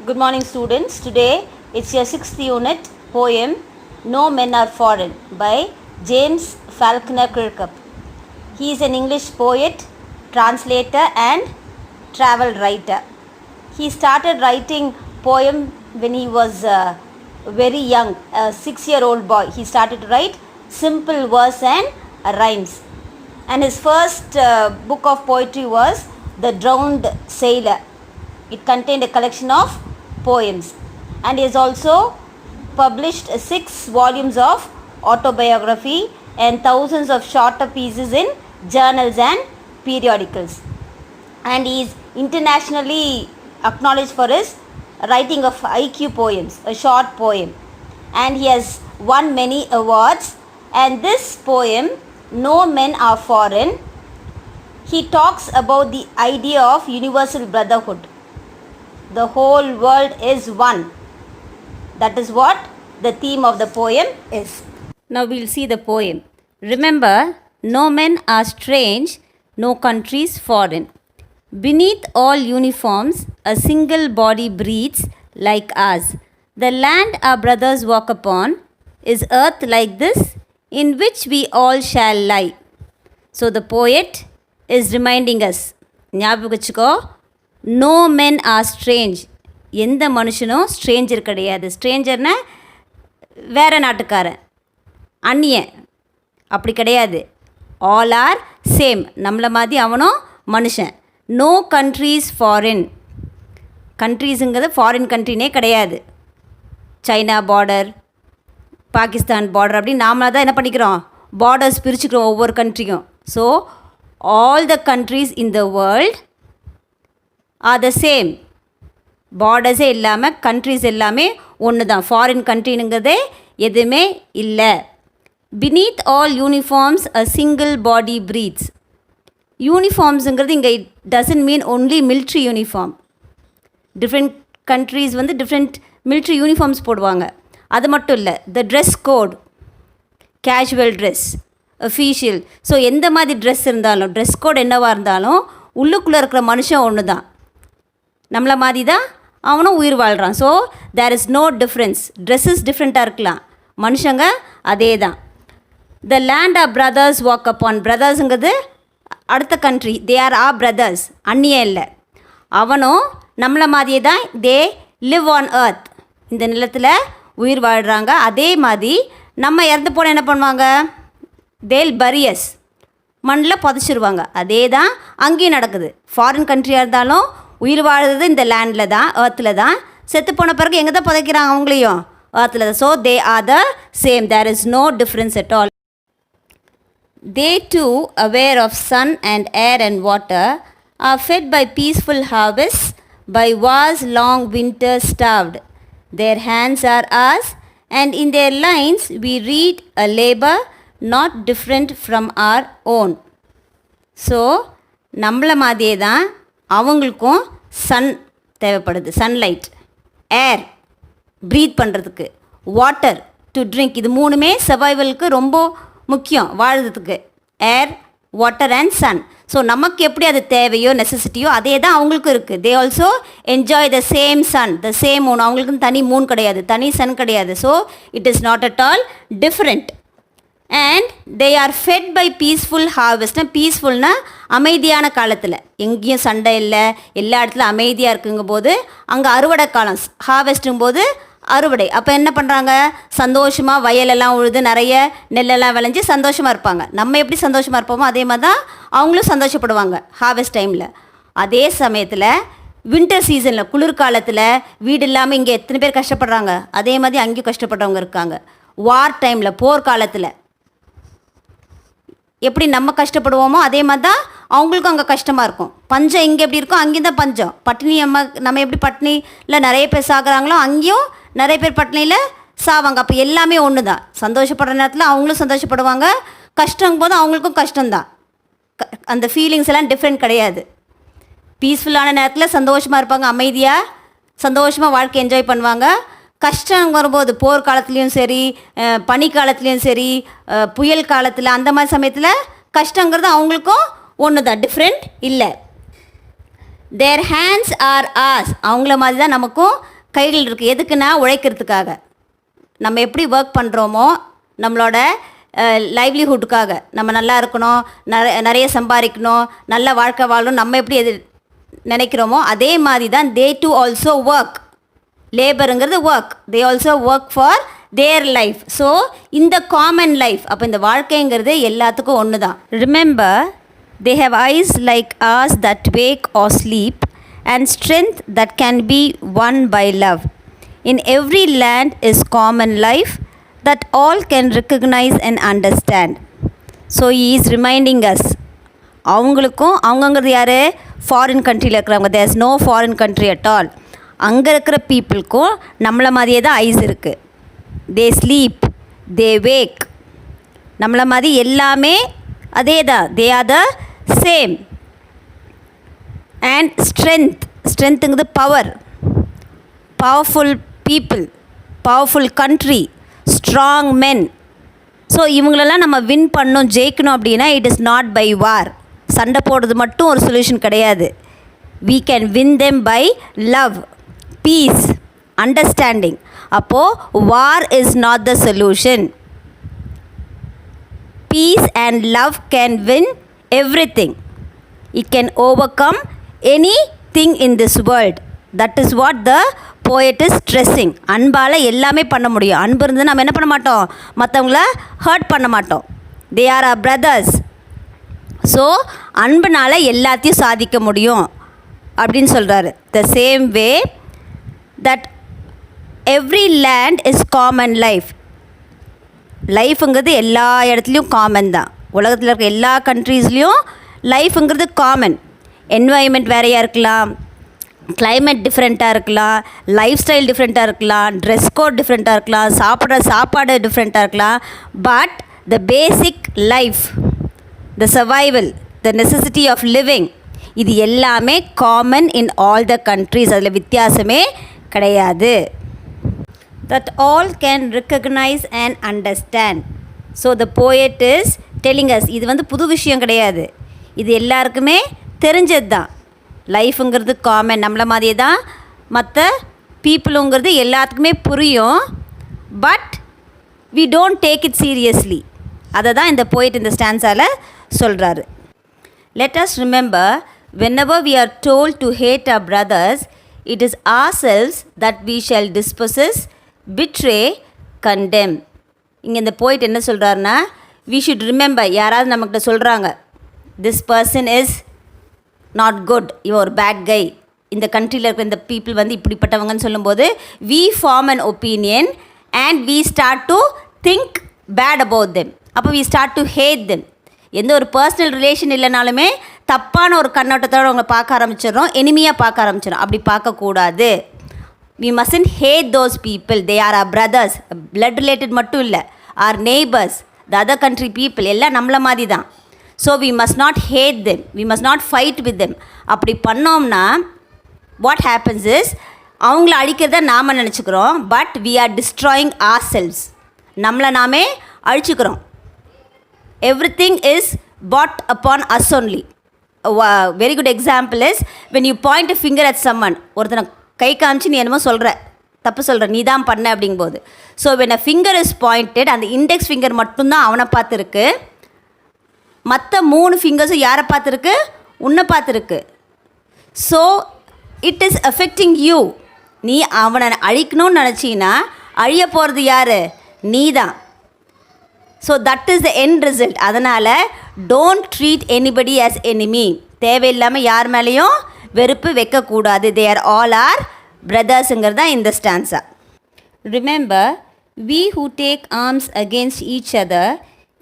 Good morning, students. Today it's your 6th unit poem No Men Are Foreign by James Falconer Kirkup. He is an English poet, translator and travel writer. He started writing poem when he was very young, a 6-year-old boy. He started to write simple verse and rhymes. And his first book of poetry was The Drowned Sailor. It contained a collection of poems, and he has also published 6 volumes of autobiography and thousands of shorter pieces in journals and periodicals. And he is internationally acknowledged for his writing of IQ poems, a short poem, and he has won many awards. And this poem, No Men Are Foreign, he talks about the idea of universal brotherhood. The whole world is one. That is what the theme of the poem is. Now we'll see the poem. Remember, no men are strange, no countries foreign. Beneath all uniforms, a single body breathes like ours. The land our brothers walk upon is earth like this, in which we all shall lie. So the poet is reminding us, ஞாபகம் வச்சுக்கோ, know men R strange, எந்த மனுஷனும் Stranger கிடையாது. ஸ்ட்ரேஞ்சர்னா வேறு நாட்டுக்காரன், அந்நியன், அப்படி கிடையாது. All R same, நம்மளை மாதிரி அவனும் மனுஷன். நோ கண்ட்ரீஸ் ஃபாரின், கண்ட்ரீஸுங்கிறது ஃபாரின் கண்ட்ரினே கிடையாது. சைனா பார்டர், பாகிஸ்தான் பார்டர், அப்படின்னு நாமளாக தான் என்ன பண்ணிக்கிறோம், பார்டர்ஸ் பிரிச்சுக்கிறோம் ஒவ்வொரு கண்ட்ரியும். So all the countries in the world are the same. பார்டர்ஸே இல்லாமல் கண்ட்ரிஸ் எல்லாமே ஒன்று தான். ஃபாரின் கண்ட்ரினுங்கிறதே எதுவுமே இல்லை. Beneath all uniforms a single body breathes. யூனிஃபார்ம்ஸுங்கிறது இங்கே it doesn't mean only military uniform. Different countries வந்து டிஃப்ரெண்ட் மிலிட்ரி யூனிஃபார்ம்ஸ் போடுவாங்க. அது மட்டும் இல்லை, the dress code, casual dress, official. So எந்த மாதிரி ட்ரெஸ் இருந்தாலும், ட்ரெஸ் கோட் என்னவாக இருந்தாலும், உள்ளுக்குள்ளே இருக்கிற மனுஷன் ஒன்று தான், நம்மளை மாதிரி தான் அவனும் உயிர் வாழ்கிறான். So there is no difference. Dresses டிஃப்ரெண்ட்டாக இருக்கலாம், மனுஷங்க அதே தான். The land of brothers walk அப்பான். பிரதர்ஸுங்கிறது அடுத்த country, they are our brothers, அந்நியம் இல்லை. அவனும் நம்மளை மாதிரியே தான், தே லிவ் ஆன் எர்த், இந்த நிலத்தில் உயிர் வாழ்கிறாங்க. அதே மாதிரி நம்ம இறந்து போனால் என்ன பண்ணுவாங்க, தேல் பரியஸ், மண்ணில் புதைச்சிருவாங்க. அதே தான் அங்கேயும் நடக்குது. ஃபாரின் கண்ட்ரியாக இருந்தாலும் உயிர் வாழ்கிறது இந்த லேண்டில் தான், ஏர்த்தில் தான். செத்து போன பிறகு எங்கே தான் புதைக்கிறாங்க அவங்களையும், ஏர்த்தில் தான். So they are the same, there is no difference at all. They too, aware of sun and air and water, are fed by peaceful harvests, by wars long winter starved. Their hands are ours, and in their lines we read a labor not different from our own. So நம்மளை மாதிரியே தான் அவங்களுக்கும் sun தேவைப்படுது, sunlight, air breathe பண்ணுறதுக்கு, water to drink. இது மூணுமே சர்வைவலுக்கு ரொம்ப முக்கியம், வாழ்கிறதுக்கு. Air, water and sun. So நமக்கு எப்படி அது தேவையோ, நெசசிட்டியோ, அதே தான் அவங்களுக்கும் இருக்குது. They also enjoy the same sun, the same moon. அவங்களுக்கும் தனி மூன் கிடையாது, தனி சன் கிடையாது. So it is not at all different. And they are fed by peaceful ஹார்வெஸ்ட்னா, பீஸ்ஃபுல்னா அமைதியான காலத்தில், எங்கேயும் சண்டை இல்லை, எல்லா இடத்துலையும் அமைதியாக இருக்குங்க போது அங்கே அறுவடை காலம், ஹார்வெஸ்ட்டுங்கும் போது அறுவடை. அப்போ என்ன பண்ணுறாங்க, சந்தோஷமாக வயலெல்லாம் உழுது நிறைய நெல்லெல்லாம் விளைஞ்சி சந்தோஷமாக இருப்பாங்க. நம்ம எப்படி சந்தோஷமாக இருப்போமோ அதே மாதிரி தான் அவங்களும் சந்தோஷப்படுவாங்க ஹார்வெஸ்ட் டைமில். அதே சமயத்தில் வின்டர் சீசனில், குளிர்காலத்தில் வீடு இல்லாமல் இங்கே எத்தனை பேர் கஷ்டப்படுறாங்க, அதே மாதிரி அங்கேயும் கஷ்டப்படுறவங்க இருக்காங்க. வார் டைமில், போர்க்காலத்தில் எப்படி நம்ம கஷ்டப்படுவோமோ அதே மாதிரி தான் அவங்களுக்கும் அங்கே கஷ்டமாக இருக்கும். பஞ்சம் இங்கே எப்படி இருக்கும், அங்கேயும் தான் பஞ்சம். பட்டினி நம்ம எப்படி பட்டினியில் நிறைய பேர் சாகுறாங்களோ அங்கேயும் நிறைய பேர் பட்டினியில் சாவாங்க. அப்போ எல்லாமே ஒன்று தான். சந்தோஷப்படுற நேரத்தில் அவங்களும் சந்தோஷப்படுவாங்க, கஷ்டம் போது அவங்களுக்கும் கஷ்டம்தான். அந்த ஃபீலிங்ஸ் எல்லாம் டிஃப்ரெண்ட் கிடையாது. பீஸ்ஃபுல்லான நேரத்தில் சந்தோஷமாக இருப்பாங்க, அமைதியாக சந்தோஷமாக வாழ்க்கை என்ஜாய் பண்ணுவாங்க. கஷ்டம் வரும்போது, போர்க்காலத்துலேயும் சரி, பனிக்காலத்துலேயும் சரி, புயல் காலத்தில், அந்த மாதிரி சமயத்தில் கஷ்டங்கிறது அவங்களுக்கும் ஒன்று தான், டிஃப்ரெண்ட் இல்லை. தேர் ஹேண்ட்ஸ் ஆர் ஆஸ், அவங்கள மாதிரி தான் நமக்கும் கைகள் இருக்குது. எதுக்குன்னா உழைக்கிறதுக்காக. நம்ம எப்படி ஒர்க் பண்ணுறோமோ நம்மளோட லைவ்லிஹுட்டுக்காக, நம்ம நல்லா இருக்கணும், நிறைய சம்பாதிக்கணும், நல்ல வாழ்க்கை வாழணும், நம்ம எப்படி நினைக்கிறோமோ அதே மாதிரி தான் தே டு ஆல்சோ ஒர்க். லேபருங்கிறது work. They also work for their life. So இந்த காமன் லைஃப், அப்போ இந்த வாழ்க்கைங்கிறது எல்லாத்துக்கும் ஒன்று தான். Remember, they have eyes like as that wake or sleep and strength that can be won by love. In every land is common life that all can recognize and understand. So he is reminding us, அவங்களுக்கும் அவங்கங்கிறது யார்? Foreign கண்ட்ரியில் இருக்கிறவங்க. there is no foreign country at all. அங்கே இருக்கிற பீப்புளுக்கும் நம்மளை மாதிரியே தான் ice இருக்குது. they sleep, they wake, நம்மளை மாதிரி எல்லாமே அதே தான். they are the same. and strengthங்கிறது power, powerful people, powerful country, strong men. So இவங்களெல்லாம் நம்ம வின் பண்ணணும், ஜெயிக்கணும் அப்படின்னா it is not by war. சண்டை போடுறது மட்டும் ஒரு சொல்யூஷன் கிடையாது. we can win them by love, peace, understanding. அப்போது war is not the solution. Peace and love can win everything. It can overcome anything in this world. That is what the poet is stressing. அன்பால் எல்லாமே பண்ண முடியும். அன்பு இருந்து நம்ம என்ன பண்ண மாட்டோம்? மற்றவங்கள ஹர்ட் பண்ண மாட்டோம். they are our brothers. So அன்புனால் எல்லாத்தையும் சாதிக்க முடியும் அப்படின்னு சொல்கிறாரு. the same way that every land is common life. லைஃபுங்கிறது எல்லா இடத்துலையும் காமன் தான். உலகத்தில் இருக்க எல்லா கண்ட்ரீஸ்லேயும் லைஃபுங்கிறது காமன். என்வாயன்மெண்ட் வேறையாக இருக்கலாம், கிளைமேட் டிஃப்ரெண்ட்டாக இருக்கலாம், லைஃப் ஸ்டைல் டிஃப்ரெண்ட்டாக இருக்கலாம், ட்ரெஸ் கோட் டிஃப்ரெண்ட்டாக இருக்கலாம், சாப்பாடு டிஃப்ரெண்ட்டாக இருக்கலாம். But the basic life, the survival, the necessity of living, இது எல்லாமே common in all the countries. அதில் வித்தியாசமே கிடையாது. that all can recognize and understand. So the poet is telling us, இது வந்து புது விஷயம் கிடையாது, இது எல்லாருக்குமே தெரிஞ்சது தான். லைஃபுங்கிறது காமன், நம்மளை மாதிரியே தான் மற்ற பீப்புளுங்கிறது எல்லாத்துக்குமே புரியும். But we don't take it seriously. அதை தான் இந்த poet இந்த ஸ்டான்ஸால் சொல்கிறாரு. Let us remember, whenever we are told to hate our brothers, it is ourselves that we shall dispossess, betray, condemn. இங்கே இந்த poet என்ன சொல்கிறாருன்னா, we should remember, யாராவது நம்மக்கிட்ட சொல்கிறாங்க this person is not good, இவன் ஒரு பேட் கை, இந்த கண்ட்ரியில் இருக்கிற இந்த பீப்புள் வந்து இப்படிப்பட்டவங்கன்னு சொல்லும்போது we form an opinion and we start to think bad about them. அப்போ we start to hate them. எந்த ஒரு பர்சனல் ரிலேஷன் இல்லைனாலுமே தப்பான ஒரு கண்ணோட்டத்தோடு அவங்களை பார்க்க ஆரம்பிச்சிடறோம், எனிமியாக பார்க்க ஆரம்பிச்சிடறோம். அப்படி பார்க்கக்கூடாது. we mustn't hate those people. they are our brothers. blood related மட்டும் இல்லை, our neighbors, the other country people, எல்லாம் நம்மள மாதிரி தான். so we must not hate them, we must not fight with them. அப்படி பண்ணோம்னா what happens is, அவங்கள அழிக்கிறத நாம் நினச்சிக்கிறோம், but we are destroying ourselves. நம்மளை நாமே அழிச்சுக்கிறோம். everything is brought upon us only. a very good example is when you point a finger at someone. ஒருத்தனை கை காமிச்சு நீ என்னமோ சொல்கிற, தப்பு சொல்கிற, நீ தான் பண்ண அப்படிங்கும்போது, so when a finger is pointed, அந்த இண்டெக்ஸ் ஃபிங்கர் மட்டும்தான் அவனை பார்த்துருக்கு, மற்ற 3 ஃபிங்கர்ஸும் யாரை பார்த்துருக்கு? உன்னை பார்த்துருக்கு. So it is affecting you. நீ அவனை அழிக்கணும்னு நினச்சின்னா அழிய போகிறது யார்? நீ தான். So that is the end result. அதனால் don't treat anybody as enemy. தேவையில்லாமல் யார் மேலேயும் வெறுப்பு வைக்கக்கூடாது. தே ஆர் ஆல் ஆர் பிரதர்ஸுங்கிறது தான் இந்த stanza. Remember, we who take arms against each other,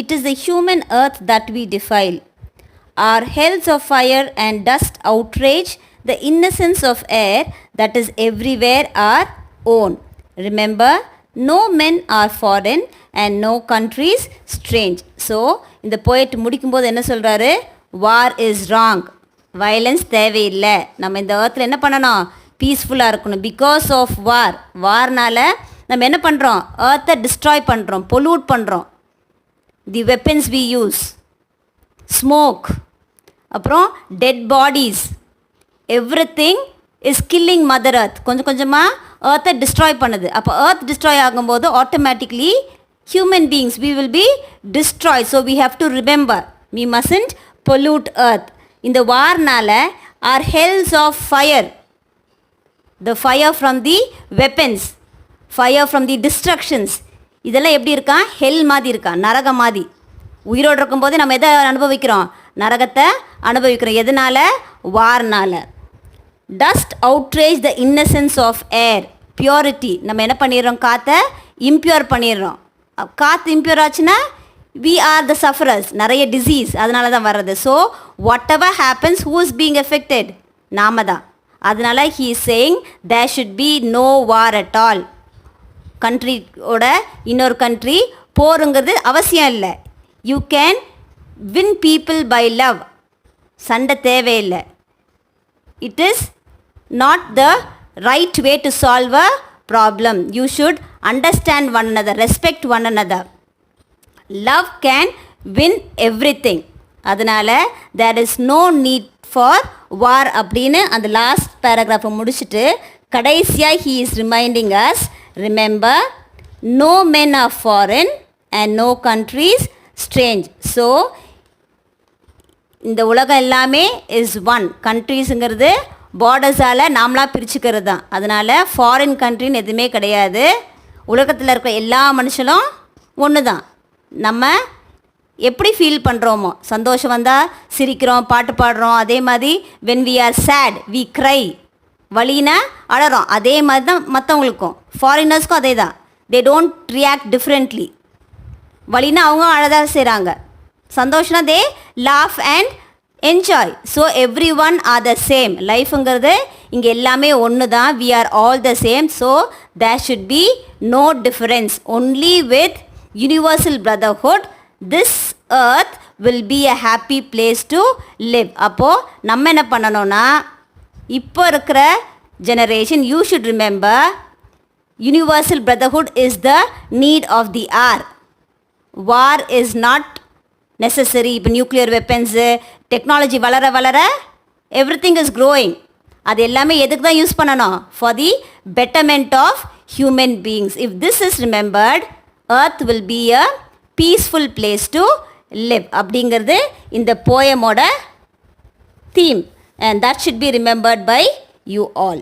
it is the human earth that we defile. Our hells of fire and dust outrage the innocence of air that is everywhere our own. Remember, no men are foreign and no countries strange. So இந்த poet முடிக்கும்போது என்ன சொல்கிறாரு? war is wrong. Violence தேவையில்லை. நம்ம இந்த earthல என்ன பண்ணணும்? பீஸ்ஃபுல்லாக இருக்கணும். பிகாஸ் ஆஃப் வார், வார்னால் நம்ம என்ன பண்ணுறோம்? earth டிஸ்ட்ராய் பண்ணுறோம், பொல்யூட் பண்ணுறோம். The weapons we use, smoke, அப்புறம் dead bodies, everything is killing mother earth. கொஞ்சம் கொஞ்சமாக earth destroy பண்ணுது. அப்போ earth destroy ஆகும்போது automatically human beings we will be destroyed. So we have to remember we mustn't pollute earth. இந்த வார்னால are hells of fire, the fire from the weapons, fire from the destructions, இதெல்லாம் எப்படி இருக்கா? ஹெல் மாதிரி இருக்கா, நரகம் மாதிரி. உயிரோடு இருக்கும்போது நம்ம எதை அனுபவிக்கிறோம்? நரகத்தை அனுபவிக்கிறோம். எதனால்? வார்னால. Dust outrage the innocence of air, purity. நம்ம என்ன பண்ணிடுறோம்? காற்றை இம்பியூர் பண்ணிடுறோம். காற்று இம்பியூர் ஆச்சுன்னா வி ஆர் த சஃபரர்ஸ். நிறைய டிசீஸ் அதனால தான் வர்றது. So whatever happens who is being affected? நாம தான். அதனால் he is saying there should be no war at all. கண்ட்ரியோட இன்னொரு கண்ட்ரி போருங்கிறது அவசியம் இல்லை. You can win people by love. சண்டை தேவையில்லை. It is not the right way to solve a problem. You should understand one another, respect one another. Love can win everything. அதனால் there is no need for war அப்படின்னு அந்த last பேராகிராஃபை முடிச்சுட்டு கடைசியாக he is reminding us, remember no men are foreign and no countries strange. So இந்த உலகம் எல்லாமே is one. கண்ட்ரீஸுங்கிறது பார்டர்ஸால் நாமளாக பிரிச்சுக்கிறது தான். அதனால் ஃபாரின் கண்ட்ரின்னு எதுவுமே கிடையாது. உலகத்தில் இருக்கிற எல்லா மனுஷனும் ஒன்று தான். நம்ம எப்படி ஃபீல் பண்ணுறோமோ, சந்தோஷம் வந்தால் சிரிக்கிறோம், பாட்டு பாடுறோம். அதே மாதிரி when we are sad we cry, வலினா அழறோம். அதே மாதிரி தான் மற்றவங்களுக்கும், ஃபாரினர்ஸ்க்கும் அதே தான். they don't react differently. வலினா அவங்க அழதான் செய்கிறாங்க, சந்தோஷம்னா they laugh and enjoy. so everyone are the same. லைஃபுங்கிறது இங்கே எல்லாமே ஒன்று தான். we are all the same. so there should be no difference. only with universal brotherhood this earth will be a happy place to live. அப்போது நம்ம என்ன பண்ணணும்னா, இப்போ இருக்கிற generation you should remember universal brotherhood is the need of the hour. war is not necessary. இப்போ nuclear weapons technology வளர வளர everything is growing. அது எல்லாமே எதுக்கு தான் யூஸ் பண்ணணும்? For the betterment of human beings. If this is remembered earth will be a peaceful place to live. அப்படிங்கிறது இந்த போயமோட theme. and that should be remembered by you all.